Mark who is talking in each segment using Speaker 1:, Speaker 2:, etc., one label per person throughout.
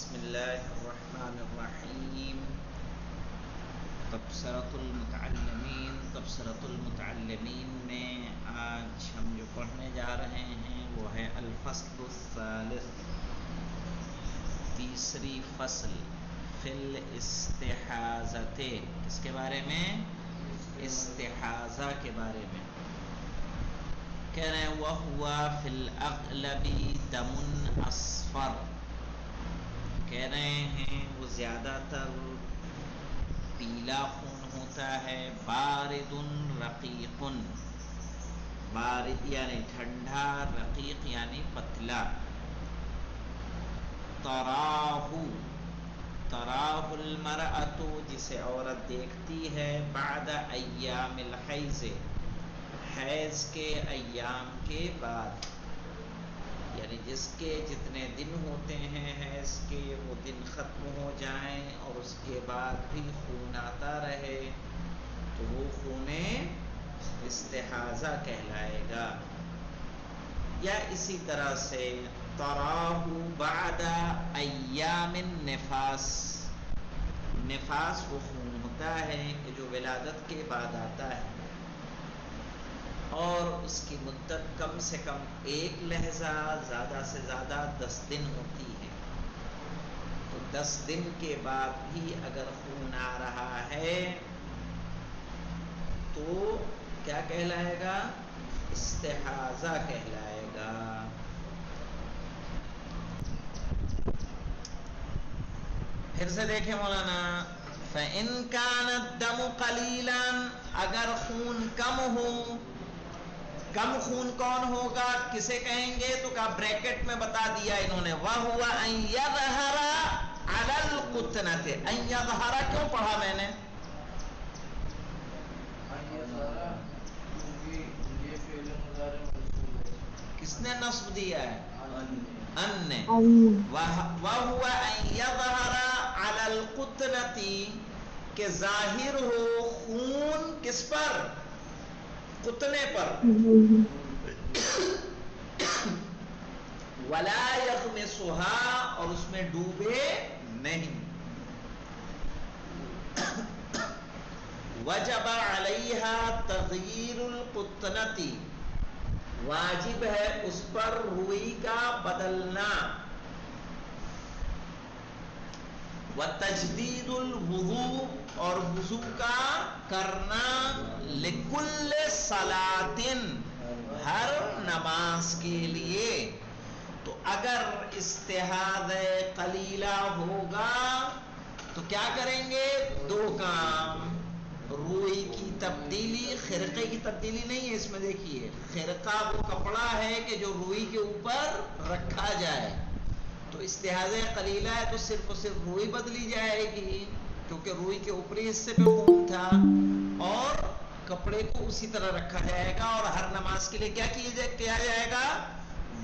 Speaker 1: بسم اللہ الرحمن الرحیم. تبصرۃ المتعلمین میں آج ہم جو پڑھنے جا رہے ہیں وہ ہے الفصل الثالث، تیسری فصل، فی الاستحاضۃ. کس کے بارے میں؟ استحاضہ کے بارے میں. کہہ رہے ہیں وَهُوَ فِي الْأَغْلَبِ دَمٌ أَصْفَرٌ. کہہ رہے ہیں وہ زیادہ تر پیلا خون ہوتا ہے. بارد رقیق، بارد یعنی ٹھنڈا، رقیق یعنی پتلا. تراہ المرأۃ، جسے عورت دیکھتی ہے. بعد ایام الحیض، حیض کے ایام کے بعد، یعنی جس کے جتنے دن ہوتے ہیں حیض کے وہ دن ختم ہو جائیں اور اس کے بعد بھی خون آتا رہے تو وہ خون استحاضہ کہلائے گا. یا اسی طرح سے تراہ بعد ایام النفاس، نفاس وہ خون ہوتا ہے کہ جو ولادت کے بعد آتا ہے اور اس کی مدت کم سے کم ایک لحظہ، زیادہ سے زیادہ 10 دن ہوتی ہے. تو 10 دن کے بعد بھی اگر خون آ رہا ہے تو کیا کہلائے گا؟ استحاضہ کہلائے گا. پھر سے دیکھیں مولانا، فَإِن كَانَ الدَّمُ قَلِيلًا، اگر خون کم ہو. کم خون کون ہوگا، کسے کہیں گے؟ تو کہا بریکٹ میں بتا دیا انہوں نے، وَهُوَ أَن يَظْهَرَ عَلَى الْقُطْنَةِ. أَن يَظْهَرَ کیوں پڑھا میں نے؟ کس نے نصب دیا ہے؟ ان نے. وَهُوَ أَن يَظْهَرَ عَلَى الْقُطْنَةِ، کہ ظاہر ہو خون کس پر؟ قطنے پر. وَلَا يَغْمِسُهَا، اور اس میں ڈوبے نہیں. وَجَبَ عَلَيْهَا تَغْيِيرُ الْقُطْنَةِ، واجب ہے اس پر روئی کا بدلنا. وَتَجْدِيدُ الْوُضُوء، اور وضو کا کرنا. لِكُلِّ صَلَاةٍ، ہر نماز کے لیے. تو اگر استحاضہ قلیلہ ہوگا تو کیا کریں گے؟ 2 کام. روئی کی تبدیلی، خرقے کی تبدیلی نہیں ہے اس میں. دیکھیے خرقہ وہ کپڑا ہے کہ جو روئی کے اوپر رکھا جائے، تو استحاضہ قلیلہ ہے تو صرف اور صرف روئی بدلی جائے گی کیونکہ روئی کے اوپری حصے پہ خون تھا، اور کپڑے کو اسی طرح رکھا جائے گا اور ہر نماز کے لیے کیا کیا جائے گا؟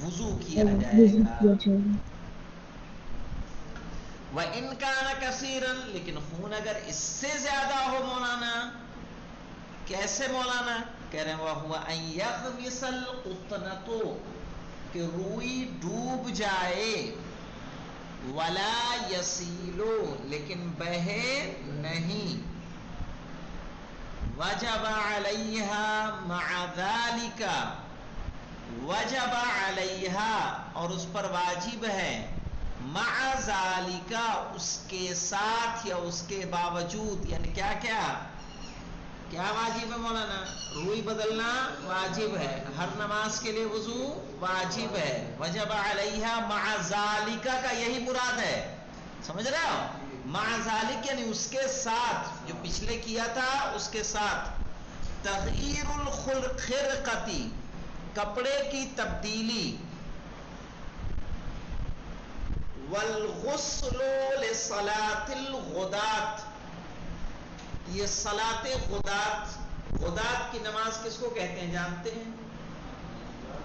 Speaker 1: وضو کیا جائے گا. وَإِن كَانَ كَثِيرًا، لیکن خون اگر اس سے زیادہ ہو مولانا. کیسے مولانا؟ کہہ رہے ہیں وَهُوَ أَن يَغْمِسَ الْقُطْنَةُ، کہ روئی ڈوب جائے. وَلَا يَسِيلُ، لیکن بہے نہیں. وَجَبَ عَلَيْهَا مَعَ ذَلِكَ، وَجَبَ عَلَيْهَا، اور اس پر واجب ہے. مَعَ ذَلِكَ، اس کے ساتھ یا اس کے باوجود. یعنی کیا کیا کیا واجب ہے مولانا؟ روئی بدلنا واجب ہے، ہر نماز کے لیے وضو واجب ہے. وجب علیہا مع ذالک کا یہی مراد ہے، سمجھ رہے ہو؟ مع ذالک یعنی اس کے ساتھ، جو پچھلے کیا تھا اس کے ساتھ. تغییر الخرقتی، کپڑے کی تبدیلی. والغسل لصلاة الغدات، یہ صلاۃ غدات، غدات کی نماز کس کو کہتے ہیں جانتے ہیں؟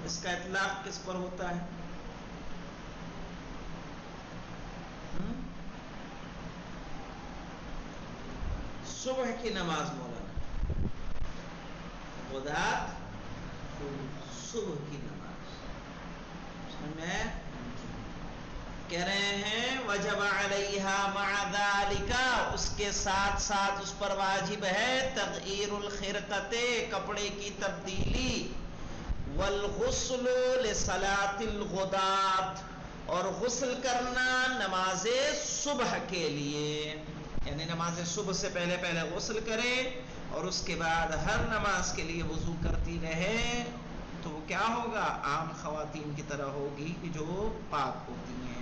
Speaker 1: اس کا اطلاق کس پر ہوتا ہے؟ صبح کی نماز مولانا، غدات صبح کی نماز. سمجھ میں کہہ رہے ہیں وجب علیہا مع ذالک، اس کے ساتھ ساتھ اس پر واجب ہے تغییر الخرقۃ، کپڑے کی تبدیلی، والغسل لصلاۃ الغداۃ، اور غسل کرنا نماز صبح کے لیے، یعنی نماز صبح سے پہلے غسل کرے اور اس کے بعد ہر نماز کے لیے وضو کرتی رہے، تو وہ کیا ہوگا؟ عام خواتین کی طرح ہوگی کہ جو پاک ہوتی ہیں۔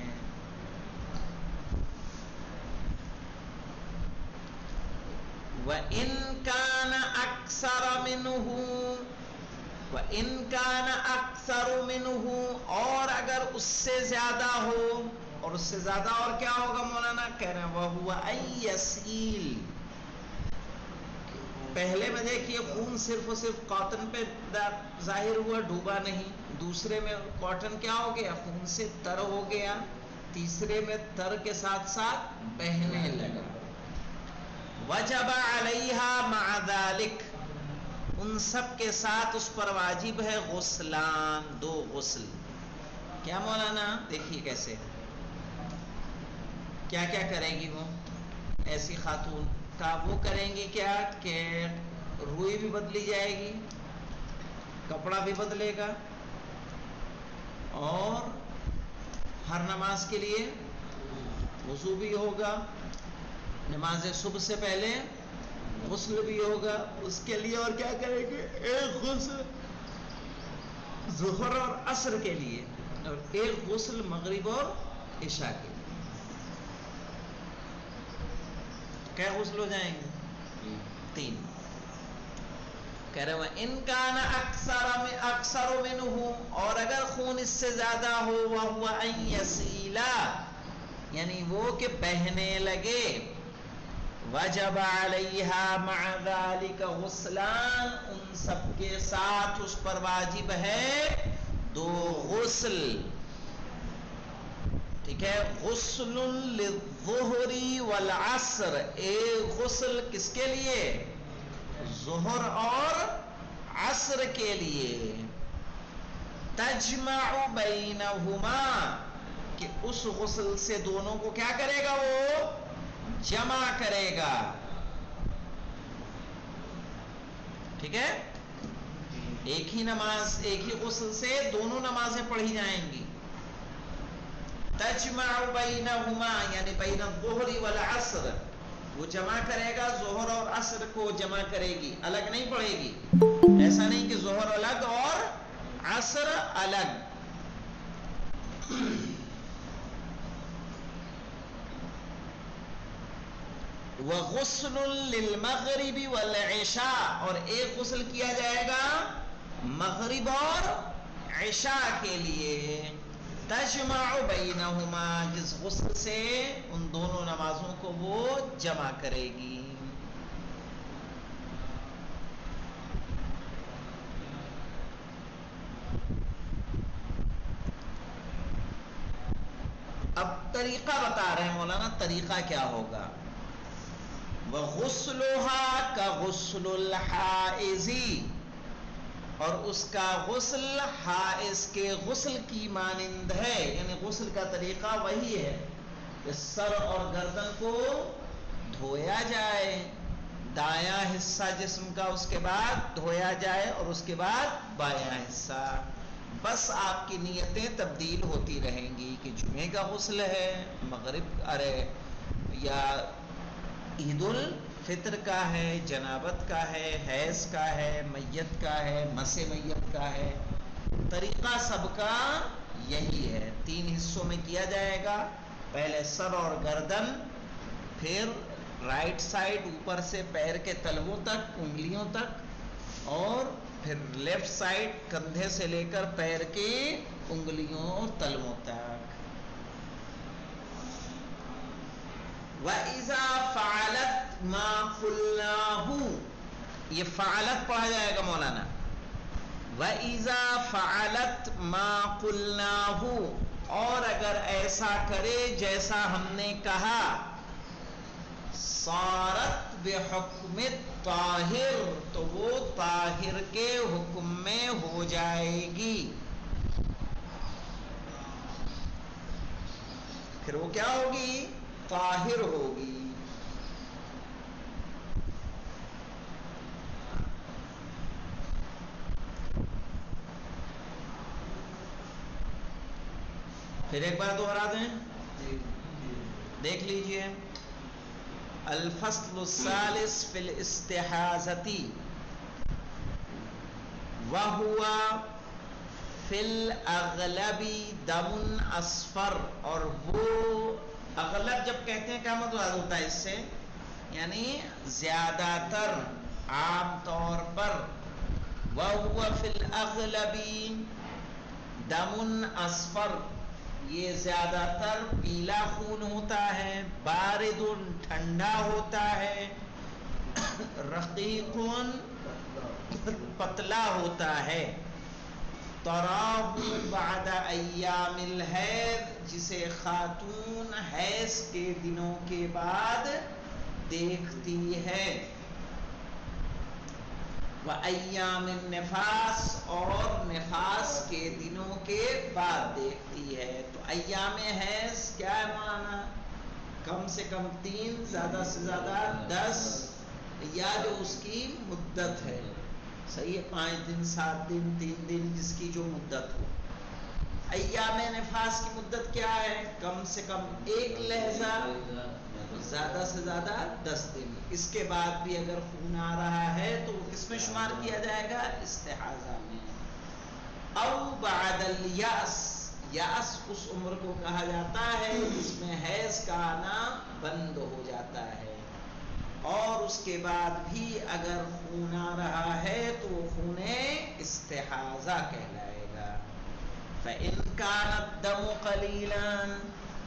Speaker 1: وَإِن كَانَ أَكْثَرَ مِنْهُ، اور اگر اس سے زیادہ ہو، اور اس سے زیادہ اور کیا ہوگا مولانا؟ کہہ رہے ہیں وَهُوَ أَن يَسِيلَ، پہلے میں دیکھیے خون صرف اور صرف کاٹن پہ ظاہر ہوا، ڈوبا نہیں، دوسرے میں کاٹن کیا ہو گیا؟ خون سے تر ہو گیا، تیسرے میں تر کے ساتھ ساتھ بہنے لگا۔ وجب علیہا مع ذالک، ان سب کے ساتھ اس پر واجب ہے غسلان، 2 غسل۔ کیا مولانا؟ دیکھیے کیسے، کیا کیا کرے گی وہ ایسی خاتون کا؟ وہ کریں گی کیا کہ روئی بھی بدلی جائے گی، کپڑا بھی بدلے گا، اور ہر نماز کے لیے وضو بھی ہوگا، نماز صبح سے پہلے غسل بھی ہوگا، اس کے لیے اور کیا کریں گے؟ ایک غسل ظہر اور عصر کے لیے، اور ایک غسل مغرب اور عشاء کے لیے۔ کیا غسل ہو جائیں گے؟ 3۔ کہہ رہے ہیں ان کان اکثر منہ، اور اگر خون اس سے زیادہ ہو، وہو ان یسیلا، یعنی وہ کہ بہنے لگے، وجب علیہا مع ذالک غسلان، ان سب کے ساتھ اس پر واجب ہے 2 غسل۔ ٹھیک ہے، غسل للظہر والعصر، ایک غسل کس کے لیے؟ ظہر اور عصر کے لیے۔ تجمع بینہما، کہ اس غسل سے دونوں کو کیا کرے گا؟ وہ جمع کرے گا۔ ٹھیک ہے، ایک ہی نماز، ایک ہی غسل سے دونوں نمازیں پڑھی جائیں گی۔ تجمع بینہما، یعنی بین الظہر والعصر، وہ جمع کرے گا، ظہر اور عصر کو جمع کرے گی، الگ نہیں پڑھے گی۔ ایسا نہیں کہ ظہر الگ اور عصر الگ۔ وغسل للمغرب والعشاء، اور ایک غسل کیا جائے گا مغرب اور عشاء کے لیے۔ تجمع بینہما، جس غسل سے ان دونوں نمازوں کو وہ جمع کرے گی۔ اب طریقہ بتا رہے ہیں مولانا، طریقہ کیا ہوگا؟ وغسلها كغسل الحائض، اور اس کا غسل حائض کے غسل کی مانند ہے، یعنی غسل کا طریقہ وہی ہے کہ سر اور گردن کو دھویا جائے، دایاں حصہ جسم کا اس کے بعد دھویا جائے، اور اس کے بعد بایاں حصہ، بس آپ کی نیتیں تبدیل ہوتی رہیں گی کہ جمعے کا غسل ہے، مغرب یا عید الفطر کا ہے، جنابت کا ہے، حیض کا ہے، میت کا ہے، مس میت کا ہے۔ طریقہ سب کا یہی ہے، 3 حصوں میں کیا جائے گا، پہلے سر اور گردن، پھر رائٹ سائڈ اوپر سے پیر کے تلووں تک، انگلیوں تک، اور پھر لیفٹ سائڈ کندھے سے لے کر پیر کی انگلیوں اور تلووں تک۔ وَإِذَا فَعَلَتْ مَا قُلْنَاهُ، یہ فعلت پڑھا جائے گا مولانا۔ وَإِذَا فَعَلَتْ مَا قُلْنَاهُ، اور اگر ایسا کرے جیسا ہم نے کہا، صارت بحکم الطاہر، تو وہ طاہر کے حکم میں ہو جائے گی۔ پھر وہ کیا ہوگی؟ طاہر ہوگی. پھر ایک بار دوہرا دیں، دیکھ لیجئے. الفصل الثالث فی الاستحاضة وہوا فی الاغلب دم اصفر. اور وہ اغلب جب کہتے ہیں کیا مطلب ہوتا ہے اس سے؟ یعنی زیادہ تر، عام طور پر. وہوا فی الاغلب دم اصفر، یہ زیادہ تر پیلا خون ہوتا ہے. بارد، ٹھنڈا ہوتا ہے. رقیق، پتلا ہوتا ہے. تراہ بعد ایام الحیض، جسے خاتون حیض کے دنوں کے بعد دیکھتی ہے. وَأَيَّامِ النِّفَاسِ، اور نفاس کے دنوں کے بعد دیکھتی ہے. تو ایام حیض کیا ہے معنی؟ کم سے کم 3، زیادہ سے زیادہ 10، یا جو اس کی مدت ہے. صحیح ہے، 5 دن، 7 دن، 3 دن، جس کی جو مدت ہو. ایام نفاس کی مدت کیا ہے؟ کم سے کم 1 لحظہ، زیادہ سے زیادہ 10 دن. اس کے بعد بھی اگر خون آ رہا ہے تو وہ کس میں شمار کیا جائے گا؟ استحاضہ میں. او بعد الیأس، یأس اس عمر کو کہا جاتا ہے جس میں حیض کا آنا بند ہو جاتا ہے. اور اس کے بعد بھی اگر خون آ رہا ہے تو وہ خون استحاضہ کہلائے گا. فَإِنْ كَانَ الدَّمُ قَلِيلًا،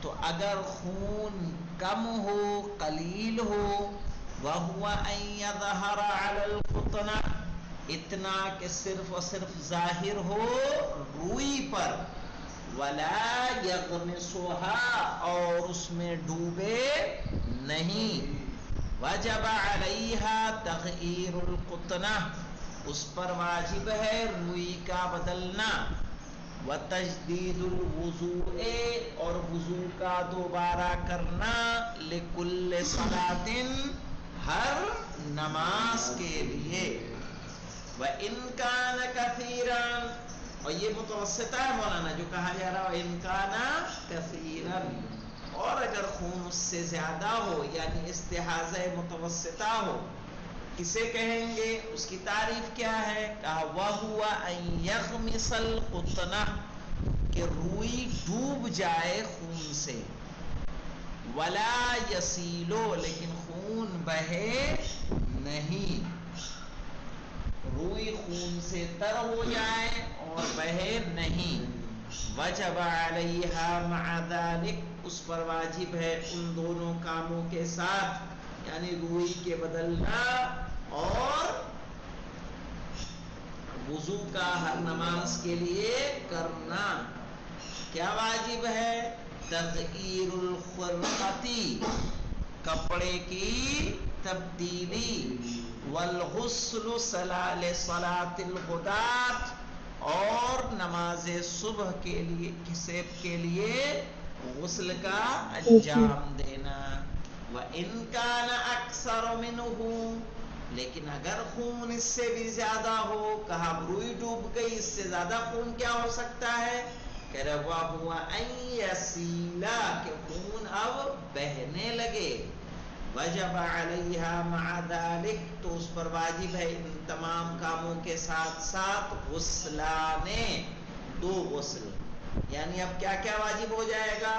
Speaker 1: تو اگر خون کم ہو، قلیل ہو. وَهُوَ أَنْ يَظْهَرَ عَلَى الْقُطْنَةِ، اتنا کہ صرف اور صرف ظاہر ہو روئی پر. وَلَا يَغْمِسُهَا، اور اس میں ڈوبے نہیں. وَجَبَ عَلَيْهَا تَغْيِيرُ الْقُطْنَةِ، اس پر واجب ہے روئی کا بدلنا. وَتَجْدِيدُ الْوُضُوءِ، اور وضو کا دوبارہ کرنا. لِكُلِّ صَلَاةٍ، ہر نماز کے لیے. وَإِنْ كَانَ كَثِيرًا، اور یہ متوسطہ ہے مولانا جو کہا جا رہا ہے وَإِنْ كَانَ كَثِيرًا. اور اگر خون اس سے زیادہ ہو، یعنی استحاضہ متوسطہ ہو، کسے کہیں گے؟ اس کی تعریف کیا ہے؟ کہا وَهُوَ أَنْ يَغْمِسَ الْقُطْنَةِ، کہ روئی ڈوب جائے خون سے. وَلَا يَسِيلُ، لیکن خون بہے نہیں. روئی خون سے تر ہو جائے اور بہے نہیں. وجب علیہا مع ذلک، اس پر واجب ہے ان دونوں کاموں کے ساتھ، یعنی روئی کے بدلنا اور وضو کا ہر نماز کے لیے کرنا. کیا واجب ہے؟ تغییر الخرقتی، کپڑے کی تبدیلی. والغسل لصلاۃ الغداۃ، اور نماز صبح کے لیے غسل کا انجام دینا. وَإِنْ كَانَ أَكْثَرَ مِنْهُ، لیکن اگر خون اس سے بھی زیادہ ہو. کہا روئی ڈوب گئی، اس سے زیادہ خون کیا ہو سکتا ہے؟ کہہ رہا وَهُوَ أَنْ يَسِيلَ، کہ خون اب بہنے لگے. وجب علیہا مع ذلک، تو اس پر واجب ہے ان تمام کاموں کے ساتھ ساتھ غسلانے، 2 غسل. یعنی اب کیا کیا واجب ہو جائے گا؟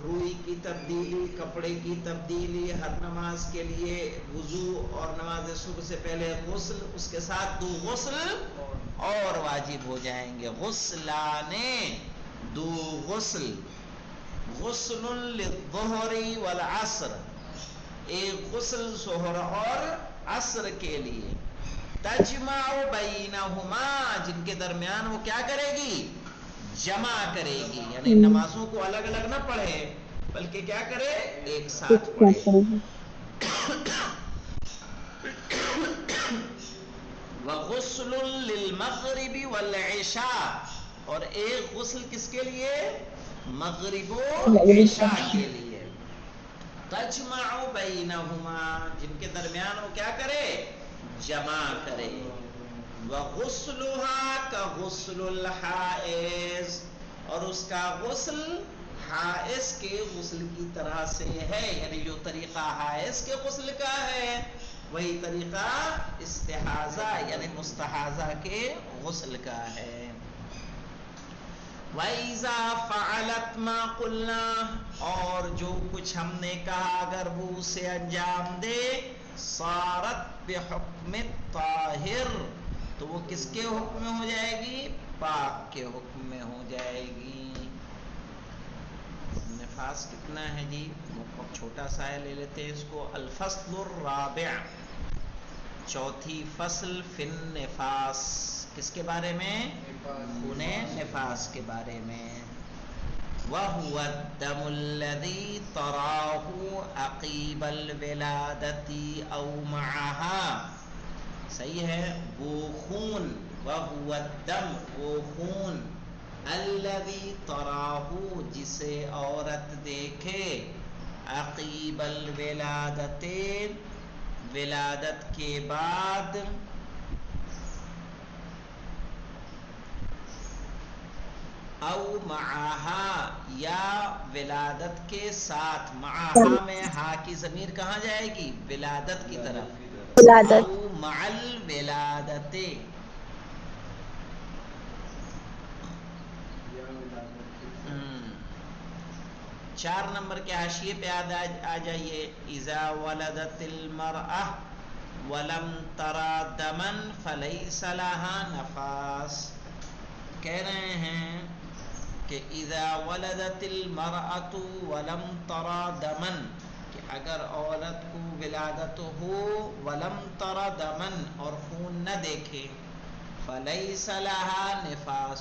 Speaker 1: روئی کی تبدیلی، کپڑے کی تبدیلی، ہر نماز کے لیے وضو، اور نماز صبح سے پہلے غسل، اس کے ساتھ 2 غسل اور واجب ہو جائیں گے. غسلانے، 2 غسل. غسل للظہر والعصر، ایک غسل ظہر اور عصر کے لیے. تجمع بینہما، جن کے درمیان وہ کیا کرے گی؟ جمع کرے گی. یعنی نمازوں کو الگ الگ نہ پڑھے بلکہ کیا کرے؟ ایک ساتھ پڑھے. وغسل للمغرب والعشاء، اور ایک غسل کس کے لیے؟ مغرب و عشاء کے لیے، تجمع بینہما، جن کے درمیان وہ کیا کرے، جمع کرے، وغسلها کغسل الحائض، اور اس کا غسل حائض کے غسل کی طرح سے ہے، یعنی جو طریقہ حائض کے غسل کا ہے وہی طریقہ استحاضہ یعنی مستحاضہ کے غسل کا ہے۔ وَإِذَا فَعَلَتْ مَا قُلْنَا، اور جو کچھ ہم نے کہا اگر وہ اسے انجام دے، صارت بحکم الطاہر، تو وہ کس کے حکم میں ہو جائے گی، پاک کے حکم میں ہو جائے گی۔ نفاس کتنا ہے جی، چھوٹا سا ہے، لے لیتے ہیں اس کو، الفصل الرابع، چوتھی فصل، فی النفاس، کس کے بارے میں، خون نفاس کے بارے میں۔ وَهُوَ الدَّمُ الَّذِي تَرَاهُ عَقِيبَ الْوِلَادَةِ أَوْ مَعَهَا، صحیح ہے، وہ خون، وَهُوَ الدَّمُ، وہ خون، الَّذِي تَرَاهُ، جسے عورت دیکھے، عَقِيبَ الْوِلَادَةِ، ولادت کے بعد، او معہا، یا ولادت کے ساتھ، معہا میں ہا کی ضمیر کہاں جائے گی، ولادت کی طرف، او مع الولادت، 4 نمبر کے حاشیے پہ آ جائیے، اذا ولدت المرأة ولم ترى دما فليس لها نفاس، کہہ رہے ہیں کہ اذا ولدت المرأة ولم ترى دما، کہ اگر عورت کو ولادت ہو، ولم ترى دما، اور خون نہ دیکھے، فليس لها نفاس،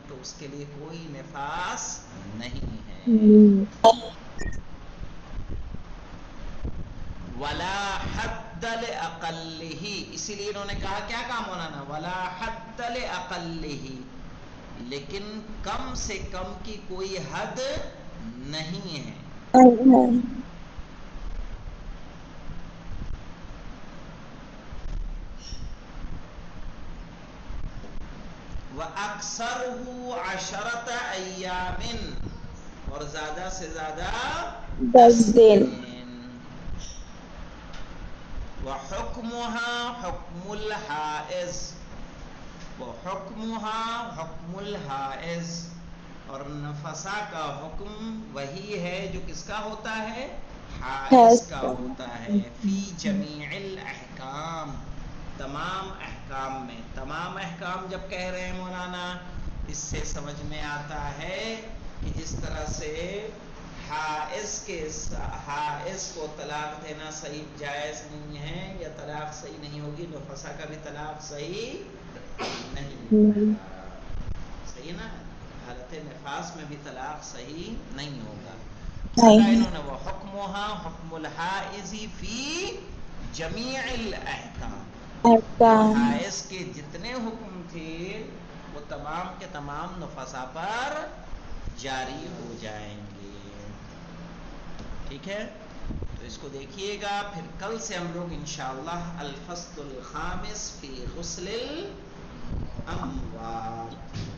Speaker 1: تو اس کے لیے کوئی نفاس نہیں ہے۔ ولا حد لأقلہ، اسی لیے انہوں نے کہا کیا کام مولانا، ولا حد لأقلہ، لیکن کم سے کم کی کوئی حد نہیں ہے۔ وَأَكْثَرُهُ 10 أَيَّامٍ، اور زیادہ سے زیادہ 10 دن۔ وَحُكْمُهَا حُكْمُ الْحَائِض، وَحُكْمُهَا حُكْمُ الْحَائِض، اور نفسا کا حکم وہی ہے جو کس کا ہوتا ہے، حائض کا ہوتا ہے، فی جمیع الاحکام، تمام احکام میں۔ تمام احکام جب کہہ رہے ہیں مولانا، اس سے سمجھ میں آتا ہے کہ جس طرح سے حائض کو طلاق دینا صحیح جائز نہیں ہے، یا طلاق صحیح نہیں ہوگی، نفسا کا بھی طلاق صحیح نہیں ہوگا، صحیح نا، حالت نفاس میں بھی طلاق صحیح نہیں ہوگا۔ انہوں نے وہ حکمها حکم الحائض فی جمیع الاحکام، حائض کے جتنے حکم تھے وہ تمام کے تمام نفسا پر جاری ہو جائیں گے، ٹھیک ہے۔ تو اس کو دیکھیے گا، پھر کل سے ہم لوگ انشاءاللہ الفصل الخامس فی غسل الاموات،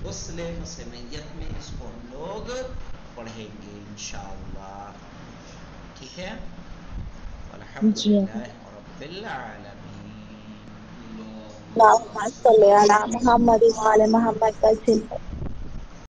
Speaker 1: غسل مسمیت میں اس کو ہم لوگ پڑھیں گے انشاءاللہ، ٹھیک ہے۔ الحمدللہ رب العالمین،
Speaker 2: اللهم صل على محمد وعلى محمد وسلم۔